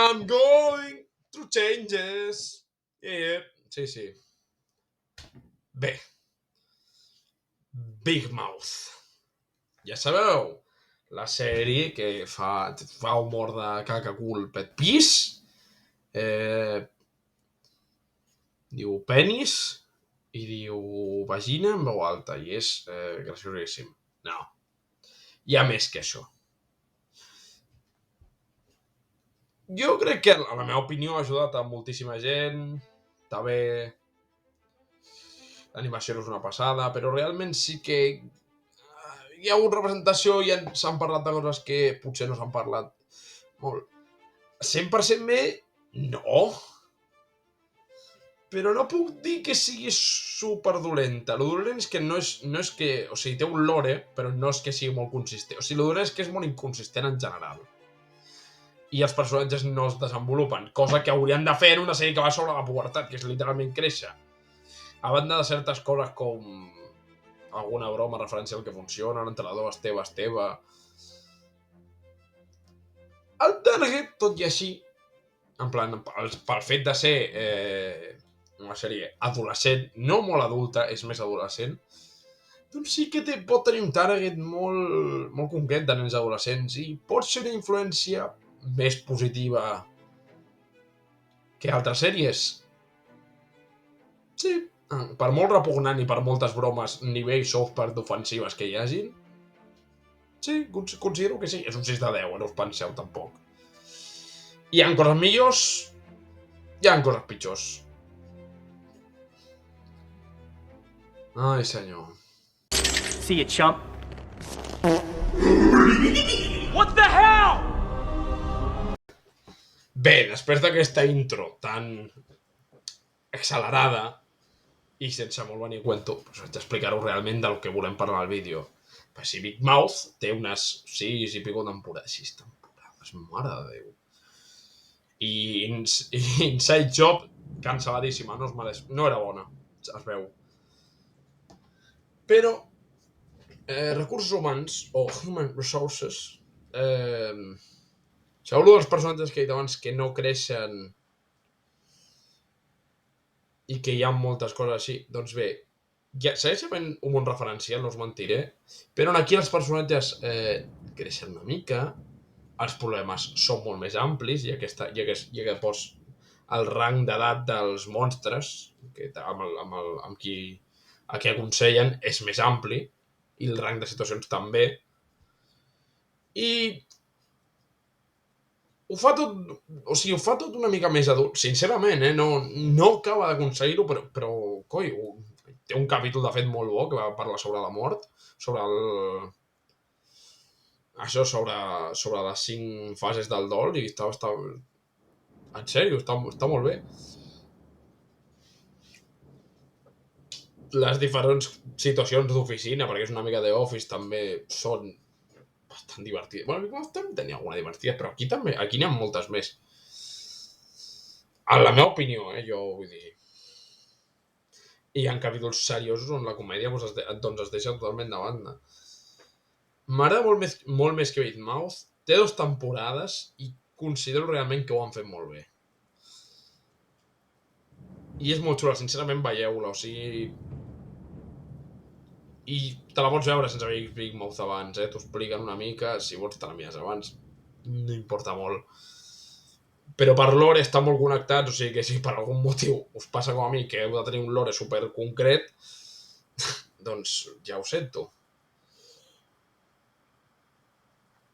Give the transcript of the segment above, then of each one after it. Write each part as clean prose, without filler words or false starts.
I'm going through changes. Yeah, sí, sí. Bé. Big Mouth. Ja sabeu, la sèrie que fa humor de caca, cul, pet, pis. Diu penis i diu vagina en veu alta i és graciosíssim. No, hi ha més que això. Jo crec que, a la meva opinió, ha ajudat a moltíssima gent. Està bé. L'animació no és una passada, però realment sí que hi ha hagut representació i s'han parlat de coses que potser no s'han parlat molt. 100% bé? No. Però no puc dir que sigui super dolenta. Lo dolent és que no és que... O sigui, té un lore, però no és que sigui molt consistent. O sigui, lo dolent és que és molt inconsistent en general. I els personatges no es desenvolupen, cosa que haurien de fer en una sèrie que va sobre la pubertat, que és literalment créixer. A banda de certes coses com alguna broma referència al que funciona, l'entrenador Esteve. El target, tot i així, en plan, pel fet de ser una sèrie adolescent, no molt adulta, és més adolescent, doncs sí que pot tenir un target molt, molt concret de nens adolescents i pot ser una influència més positiva que altres sèries. Sí, per molt repugnant i per moltes bromes nivell South Park d'ofensives que hi hagin, sí, considero que sí. És un 6 de 10, no us penseu tampoc. Hi ha coses millors, hi ha coses pitjors. Ai, senyor. See you, chump. What the hell? Bé, després d'aquesta intro tan accelerada i sense molt venir cuento, pues vaig explicar-ho realment del que volem parlar al vídeo. Pues si Big Mouth té unes 6 i pico temporades, 6 temporades, mare de Déu. I Inside Job, cancel·ladíssima, no era bona, es veu. Però recursos humans, o human resources, sabeu dels personatges que he dit abans que no creixen i que hi ha moltes coses així? Doncs bé, segueix havent un món referencial, no us mentiré, però aquí els personatges creixen una mica, els problemes són molt més amplis, ja que pots el rang d'edat dels monstres, que amb qui aconsellen, és més ampli, i el rang de situacions també. I ho fa tot una mica més adult, sincerament, no acaba d'aconseguir-ho, però coi, té un capítol de fet molt bo que va parlar sobre la mort, sobre les 5 fases del dol, i està en sèrio, està molt bé. Les diferents situacions d'oficina, perquè és una mica d'Office, també són bastant divertides. Bueno, també tenia alguna divertida, però aquí n'hi ha moltes més. En la meva opinió, jo vull dir... I hi ha capítols seriosos on la comèdia doncs es deixa totalment de banda. M'agrada molt més que Big Mouth. Té 2 temporades i considero realment que ho han fet molt bé. I és molt xula, sincerament, veieu-la, o sigui... I te la pots veure sense veure Big Mouth abans, t'ho expliquen una mica, si vols te la mires abans, no importa molt. Però per lore està molt connectats, o sigui que si per algun motiu us passa com a mi, que heu de tenir un lore super concret, doncs ja ho sento.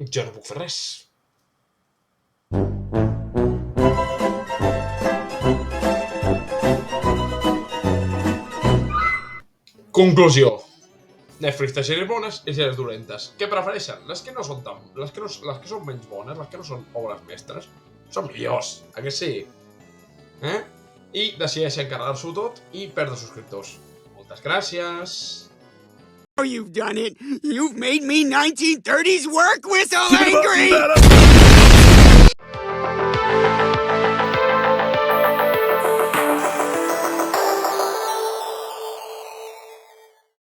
Jo no puc fer res. Conclusió. Netflix té sèries bones i sèries dolentes. Què prefereixen? Les que no són les que són menys bones, les que no són obres mestres, són millors, a que sí? I decideixen carregar-s'ho tot i perdre subscriptors. Moltes gràcies. Oh, you've done it. You've made me 1930s work whistle angry.